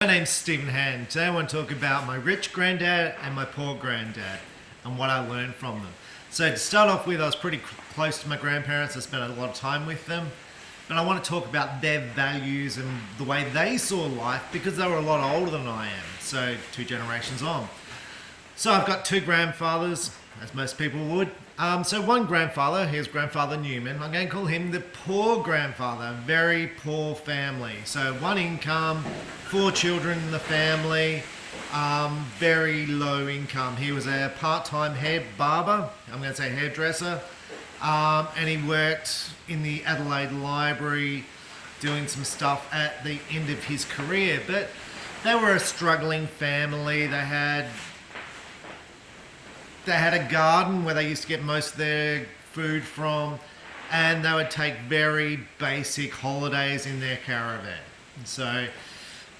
My name's Stephen Hand. Today I want to talk about my rich granddad and my poor granddad and what I learned from them. So to start off with, I was pretty close to my grandparents. I spent a lot of time with them. But I want to talk about their values and the way they saw life because they were a lot older than I am. So 2 generations on. So I've got 2 grandfathers, as most people would. So one grandfather, here's Grandfather Newman. I'm going to call him the poor grandfather, very poor family. So 1 income, 4 children in the family, very low income. He was a part-time hair barber, I'm going to say hairdresser, and he worked in the Adelaide Library doing some stuff at the end of his career. But they were a struggling family. They had a garden where they used to get most of their food from, and they would take very basic holidays in their caravan. So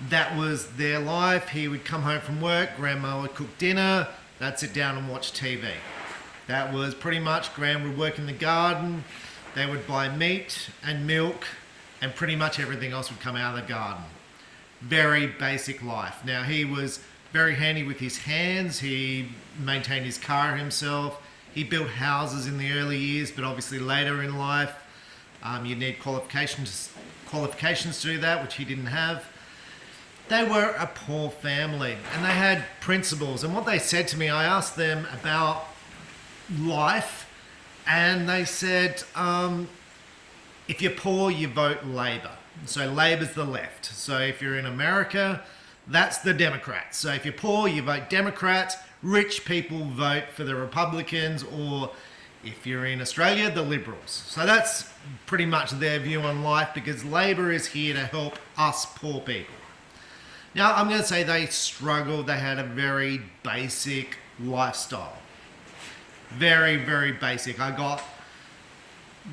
that was their life. He would come home from work, Grandma would cook dinner, they'd sit down and watch TV. That was pretty much, Gran would work in the garden, they would buy meat and milk, and pretty much everything else would come out of the garden. Very basic life. Now he was very handy with his hands. He maintained his car himself. He built houses in the early years, but obviously later in life, you need qualifications to do that, which he didn't have. They were a poor family, and they had principles. And what they said to me, I asked them about life, and they said, if you're poor, you vote Labor. So Labor's the left. So if you're in America, that's the Democrats. So if you're poor, you vote Democrats. Rich people vote for the Republicans, or if you're in Australia, the Liberals. So that's pretty much their view on life, because Labor is here to help us poor people. Now, I'm going to say they struggled. They had a very basic lifestyle. Very, very basic. I got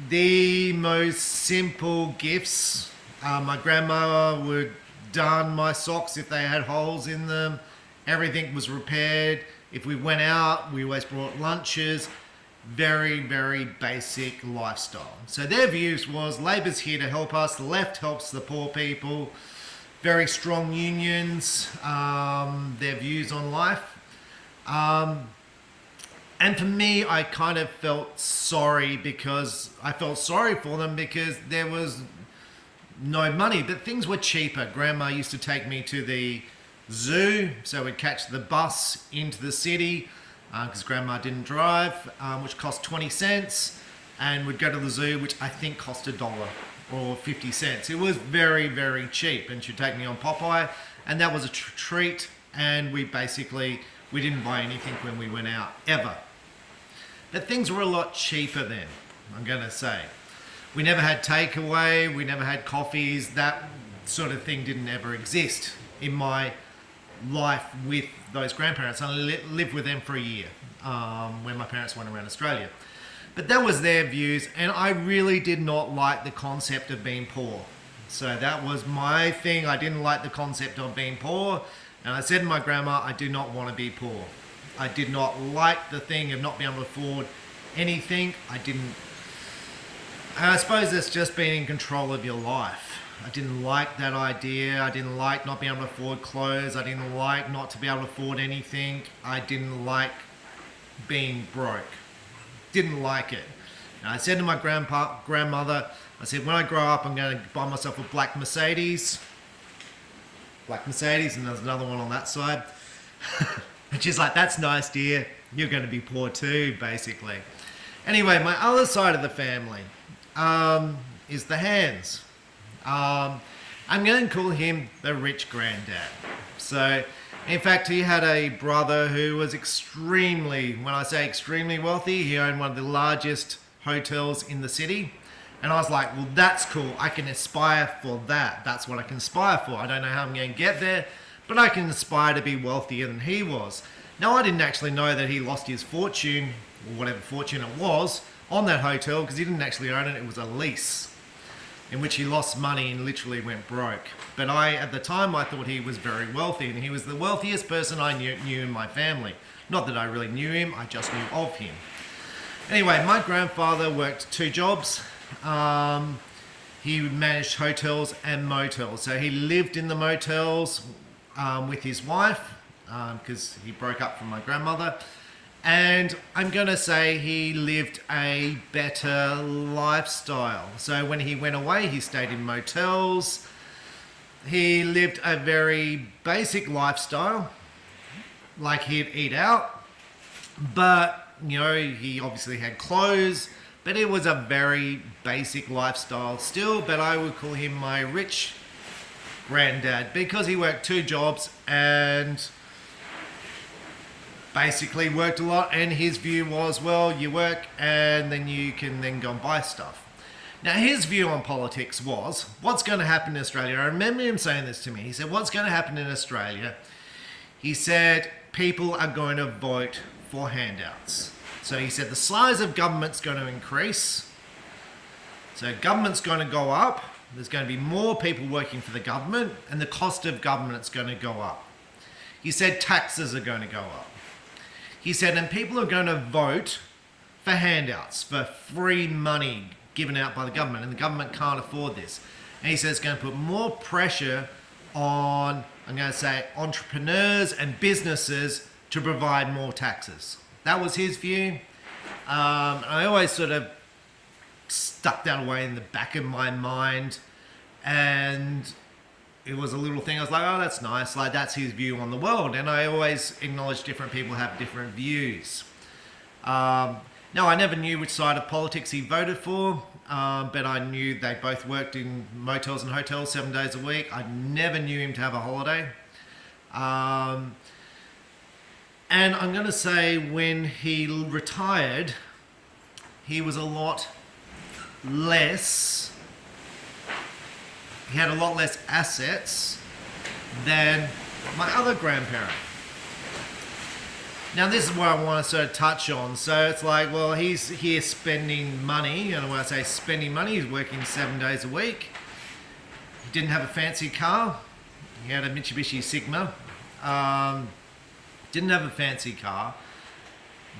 the most simple gifts. My grandma would darn my socks if they had holes in them. Everything was repaired. If we went out, we always brought lunches. Very, very basic lifestyle. So their views was Labor's here to help us. The left helps the poor people. Very strong unions. Their views on life. And for me, I kind of felt sorry for them because there was no money, but things were cheaper. Grandma used to take me to the zoo, so we'd catch the bus into the city because Grandma didn't drive, which cost 20 cents, and we'd go to the zoo, which I think cost $1 or 50 cents. It was very, very cheap, and she'd take me on Popeye, and that was a treat, and we didn't buy anything when we went out, ever. But things were a lot cheaper then, I'm going to say. We never had takeaway, we never had coffees. That sort of thing didn't ever exist in my life with those grandparents. I lived with them for a year when my parents went around Australia. But that was their views, and I really did not like the concept of being poor. So that was my thing. I didn't like the concept of being poor, and I said to my grandma, I do not want to be poor. I did not like the thing of not being able to afford anything. And I suppose it's just being in control of your life. I didn't like that idea. I didn't like not being able to afford clothes. I didn't like not to be able to afford anything. I didn't like being broke. Didn't like it. And I said to my grandmother, I said, when I grow up, I'm going to buy myself a black Mercedes. Black Mercedes, and there's another one on that side. And she's like, that's nice, dear. You're going to be poor too, basically. Anyway, my other side of the family is the Hands. I'm going to call him the rich granddad. So, in fact, he had a brother who was when I say extremely wealthy, he owned one of the largest hotels in the city. And I was like, well, that's cool. I can aspire for that. That's what I can aspire for. I don't know how I'm going to get there, but I can aspire to be wealthier than he was. Now, I didn't actually know that he lost his fortune, or whatever fortune it was, on that hotel, because he didn't actually own it. It was a lease in which he lost money and literally went broke. But at the time, I thought he was very wealthy, and he was the wealthiest person I knew in my family. Not that I really knew him, I just knew of him. Anyway, my grandfather worked 2 jobs. He managed hotels and motels. So he lived in the motels with his wife because he broke up from my grandmother. And I'm going to say he lived a better lifestyle. So when he went away, he stayed in motels. He lived a very basic lifestyle, like he'd eat out. But, you know, he obviously had clothes, but it was a very basic lifestyle still. But I would call him my rich granddad because he worked 2 jobs and basically worked a lot, and his view was, well, you work and then you can then go and buy stuff. Now, his view on politics was, what's going to happen in Australia? I remember him saying this to me. He said, what's going to happen in Australia? He said, people are going to vote for handouts. So he said, the size of government's going to increase. So government's going to go up. There's going to be more people working for the government, and the cost of government's going to go up. He said, taxes are going to go up. He said, and people are going to vote for handouts, for free money given out by the government, and the government can't afford this. And he says it's going to put more pressure on, I'm going to say, entrepreneurs and businesses to provide more taxes. That was his view. I always sort of stuck that away in the back of my mind, and it was a little thing. I was like, oh, that's nice. Like, that's his view on the world. And I always acknowledge different people have different views. No, I never knew which side of politics he voted for, but I knew they both worked in motels and hotels 7 days a week. I never knew him to have a holiday. And I'm going to say when he retired, he was a lot less... He had a lot less assets than my other grandparent. Now, this is what I want to sort of touch on. So it's like, well, he's here spending money. And when I say spending money, he's working 7 days a week. He didn't have a fancy car. He had a Mitsubishi Sigma. Didn't have a fancy car.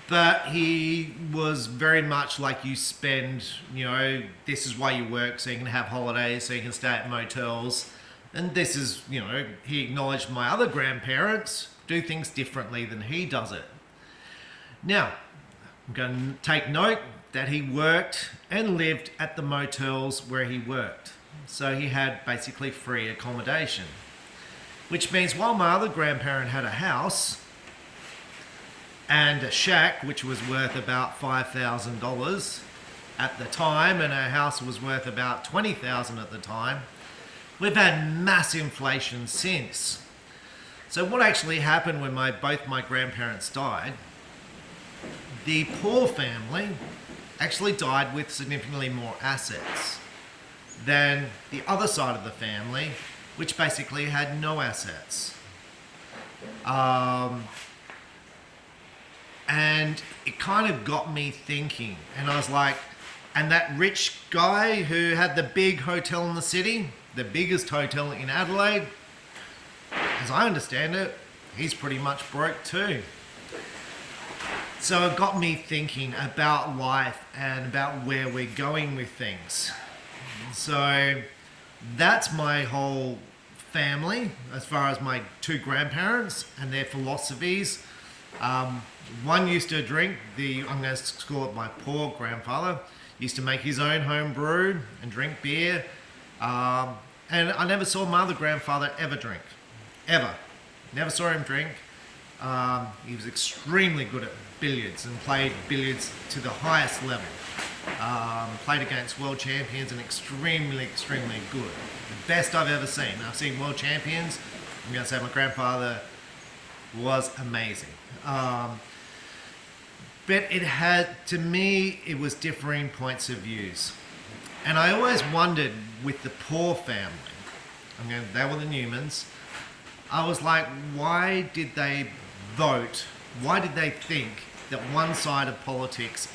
But he was very much like, you spend, you know, this is why you work, so you can have holidays, so you can stay at motels. And this is, you know, he acknowledged my other grandparents do things differently than he does it. Now, I'm going to take note that he worked and lived at the motels where he worked. So he had basically free accommodation. Which means while my other grandparent had a house and a shack, which was worth about $5,000 at the time, and a house was worth about $20,000 at the time, we've had mass inflation since. So what actually happened when both my grandparents died, the poor family actually died with significantly more assets than the other side of the family, which basically had no assets. And it kind of got me thinking, and I was like, and that rich guy who had the big hotel in the city, the biggest hotel in Adelaide, as I understand it, he's pretty much broke too. So it got me thinking about life and about where we're going with things. So that's my whole family, as far as my 2 grandparents and their philosophies. One used to drink, I'm going to call it my poor grandfather, used to make his own home brew and drink beer. And I never saw my other grandfather ever drink. Ever. Never saw him drink. He was extremely good at billiards and played billiards to the highest level. Played against world champions and extremely, extremely good. The best I've ever seen. I've seen world champions. I'm going to say my grandfather was amazing. But it had, to me, it was differing points of views. And I always wondered with the poor family, they were the Newmans, I was like, why did they vote? Why did they think that one side of politics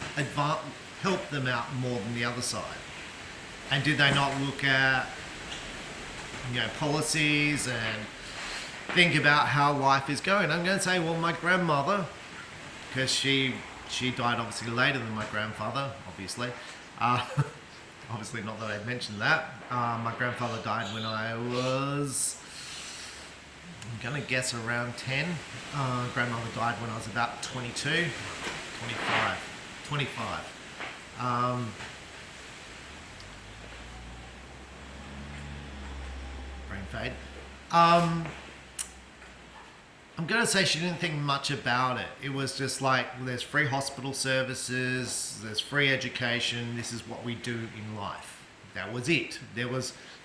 helped them out more than the other side? And did they not look at, policies and think about how life is going? I'm going to say, well, my grandmother, because she died obviously later than my grandfather, obviously. Obviously not that I mentioned that. My grandfather died when I was I'm going to guess around 10. Grandmother died when I was about 22, 25. Brain fade. I'm going to say she didn't think much about it. It was just like, there's free hospital services, there's free education, this is what we do in life. That was it.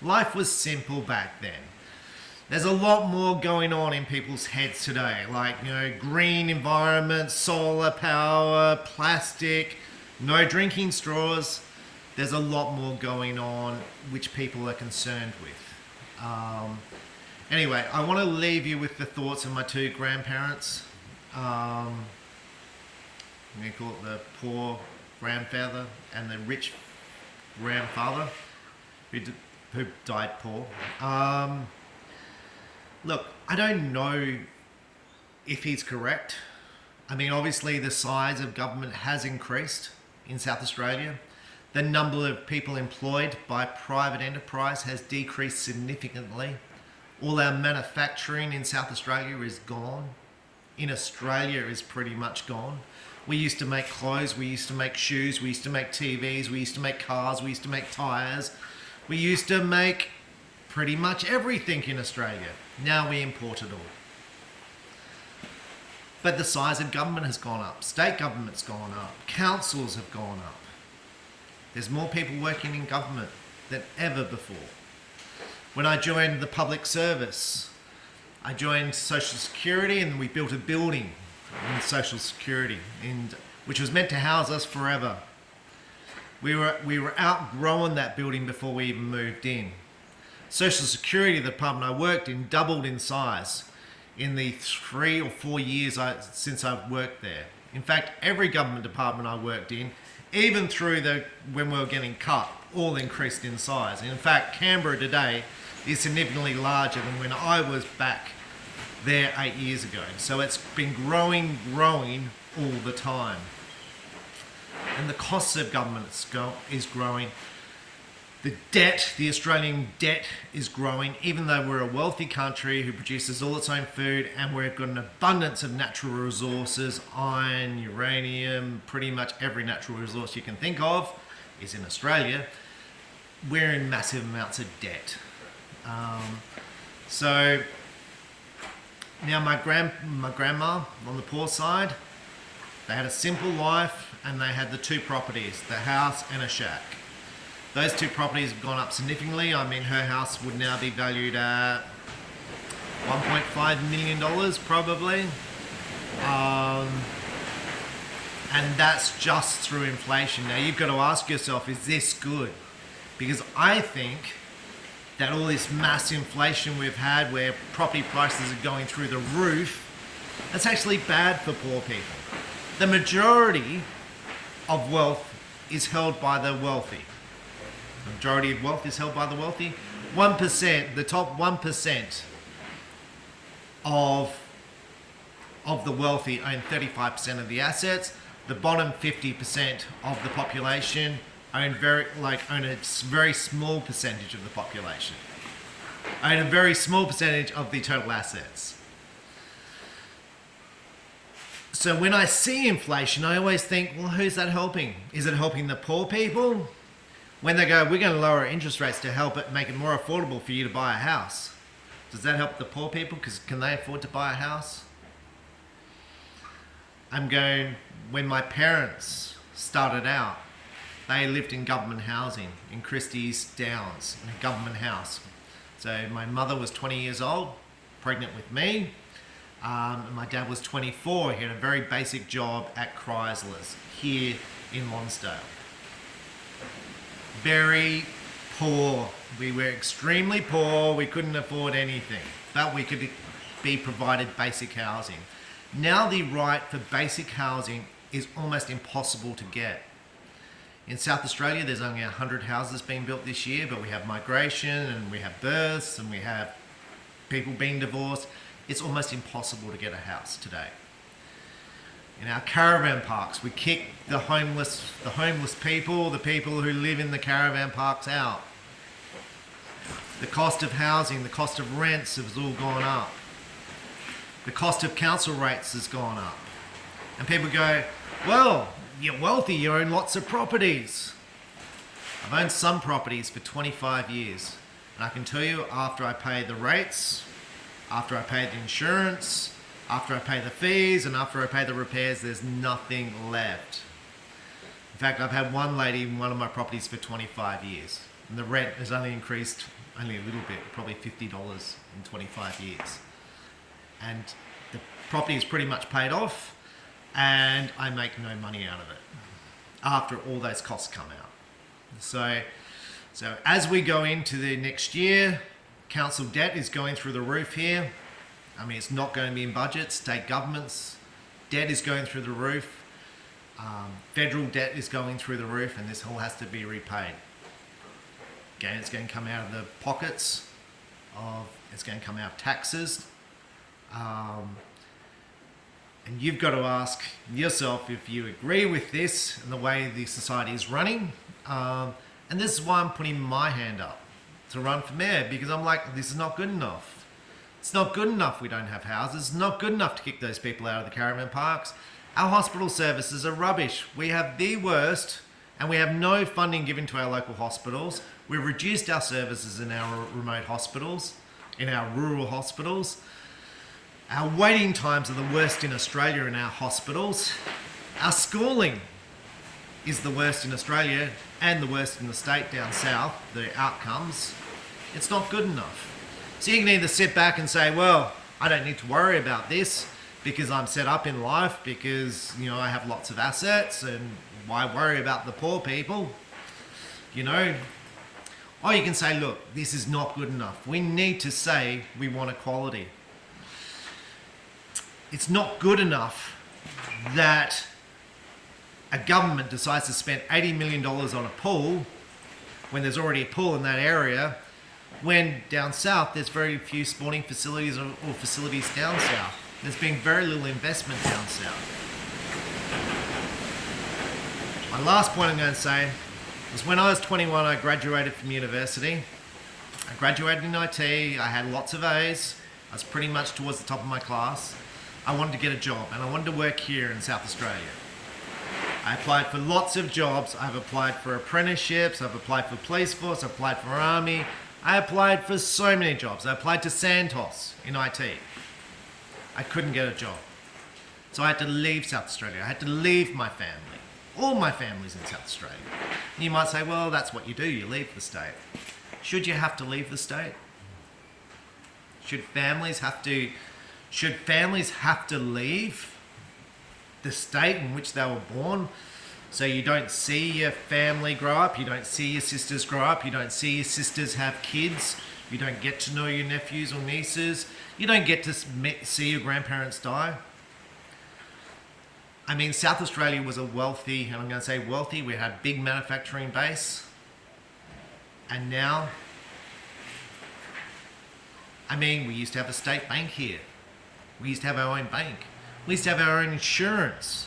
Life was simple back then. There's a lot more going on in people's heads today, like, green environment, solar power, plastic, no drinking straws. There's a lot more going on which people are concerned with. Anyway, I want to leave you with the thoughts of my two grandparents. I'm going to call it the poor grandfather and the rich grandfather who died poor. Look, I don't know if he's correct. I mean, obviously the size of government has increased in South Australia. The number of people employed by private enterprise has decreased significantly. All our manufacturing in South Australia is gone. In Australia is pretty much gone. We used to make clothes, we used to make shoes, we used to make TVs, we used to make cars, we used to make tyres. We used to make pretty much everything in Australia. Now we import it all. But the size of government has gone up. State government's gone up. Councils have gone up. There's more people working in government than ever before. When I joined the public service, I joined Social Security, and we built a building in Social Security, which was meant to house us forever. We were outgrowing that building before we even moved in. Social Security, the department I worked in, doubled in size in the 3 or 4 years since I've worked there. In fact, every government department I worked in, even through when we were getting cut, all increased in size. And in fact, Canberra today is significantly larger than when I was back there 8 years ago. So it's been growing all the time. And the costs of government is growing. The Australian debt is growing, even though we're a wealthy country who produces all its own food, and we've got an abundance of natural resources, iron, uranium, pretty much every natural resource you can think of is in Australia. We're in massive amounts of debt. So now my grandma on the poor side, they had a simple life, and they had the two properties, the house and a shack. Those two properties have gone up significantly. I mean, her house would now be valued at $1.5 million probably. And that's just through inflation. Now you've got to ask yourself, is this good? Because I think that all this mass inflation we've had, where property prices are going through the roof, that's actually bad for poor people. The majority of wealth is held by the wealthy. The majority of wealth is held by the wealthy. 1%, the top 1% of the wealthy own 35% of the assets. The bottom 50% of the population own a very small percentage of the population. Own a very small percentage of the total assets. So when I see inflation, I always think, well, who's that helping? Is it helping the poor people? When they go, we're going to lower interest rates to help it, make it more affordable for you to buy a house. Does that help the poor people? Because can they afford to buy a house? I'm going, when my parents started out, they lived in government housing in Christie's Downs, in a government house. So my mother was 20 years old, pregnant with me. And my dad was 24. He had a very basic job at Chrysler's here in Lonsdale. Very poor. We were extremely poor. We couldn't afford anything, but we could be provided basic housing. Now the right for basic housing is almost impossible to get. In South Australia, there's only 100 houses being built this year, but we have migration and we have births and we have people being divorced. It's almost impossible to get a house today. In our caravan parks, we kick the homeless people, the people who live in the caravan parks out. The cost of housing, the cost of rents has all gone up. The cost of council rates has gone up. And people go, well, you're wealthy, you own lots of properties. I've owned some properties for 25 years. And I can tell you, after I pay the rates, after I pay the insurance, after I pay the fees, and after I pay the repairs, there's nothing left. In fact, I've had one lady in one of my properties for 25 years. And the rent has only increased only a little bit, probably $50 in 25 years. And the property is pretty much paid off, and I make no money out of it after all those costs come out. So as we go into the next year, council debt is going through the roof here. I mean, it's not going to be in budget. State governments' debt is going through the roof. Federal debt is going through the roof, and this all has to be repaid. Again, it's going to come out of the pockets of, it's going to come out of taxes. And you've got to ask yourself if you agree with this and the way the society is running. And this is why I'm putting my hand up to run for mayor, because I'm like, this is not good enough. It's not good enough we don't have houses. It's not good enough to kick those people out of the caravan parks. Our hospital services are rubbish. We have the worst, and we have no funding given to our local hospitals. We've reduced our services in our remote hospitals, in our rural hospitals. Our waiting times are the worst in Australia in our hospitals. Our schooling is the worst in Australia and the worst in the state down south, the outcomes. It's not good enough. So you can either sit back and say, well, I don't need to worry about this because I'm set up in life, because, you know, I have lots of assets, and why worry about the poor people? You know, or you can say, look, this is not good enough. We need to say we want equality. It's not good enough that a government decides to spend $80 million on a pool when there's already a pool in that area, when down south there's very few sporting facilities or facilities down south. There's been very little investment down south. My last point I'm going to say was, when I was 21, I graduated from university. I graduated in IT, I had lots of A's, I was pretty much towards the top of my class. I wanted to get a job, and I wanted to work here in South Australia. I applied for lots of jobs. I've applied for apprenticeships, I've applied for police force, I've applied for army. I applied for so many jobs. I applied to Santos in IT. I couldn't get a job. So I had to leave South Australia. I had to leave my family. All my family's in South Australia. And you might say, well, that's what you do, you leave the state. Should you have to leave the state? Should families have to leave the state in which they were born, so you don't see your family grow up, you don't see your sisters grow up, you don't see your sisters have kids, you don't get to know your nephews or nieces, you don't get to see your grandparents die? I mean, South Australia was a wealthy, and I'm going to say wealthy, we had a big manufacturing base, and now, I mean, we used to have a state bank here. We used to have our own bank. We used to have our own insurance.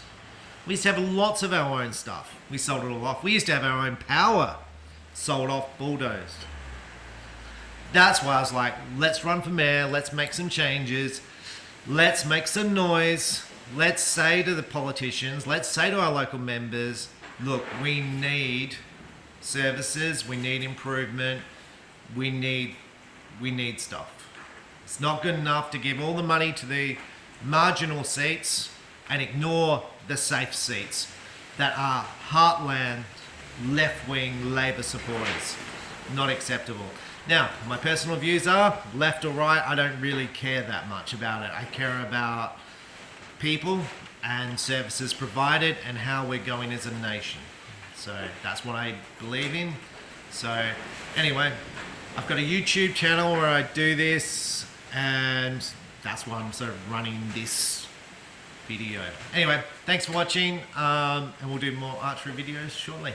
We used to have lots of our own stuff. We sold it all off. We used to have our own power. Sold off, bulldozed. That's why I was like, let's run for mayor. Let's make some changes. Let's make some noise. Let's say to the politicians, let's say to our local members, look, we need services. We need improvement. We need stuff. It's not good enough to give all the money to the marginal seats and ignore the safe seats that are heartland, left-wing Labor supporters. Not acceptable. Now, my personal views are, left or right, I don't really care that much about it. I care about people and services provided and how we're going as a nation. So that's what I believe in. So anyway, I've got a YouTube channel where I do this, and that's why I'm sort of running this video. Anyway, thanks for watching, and we'll do more archery videos shortly.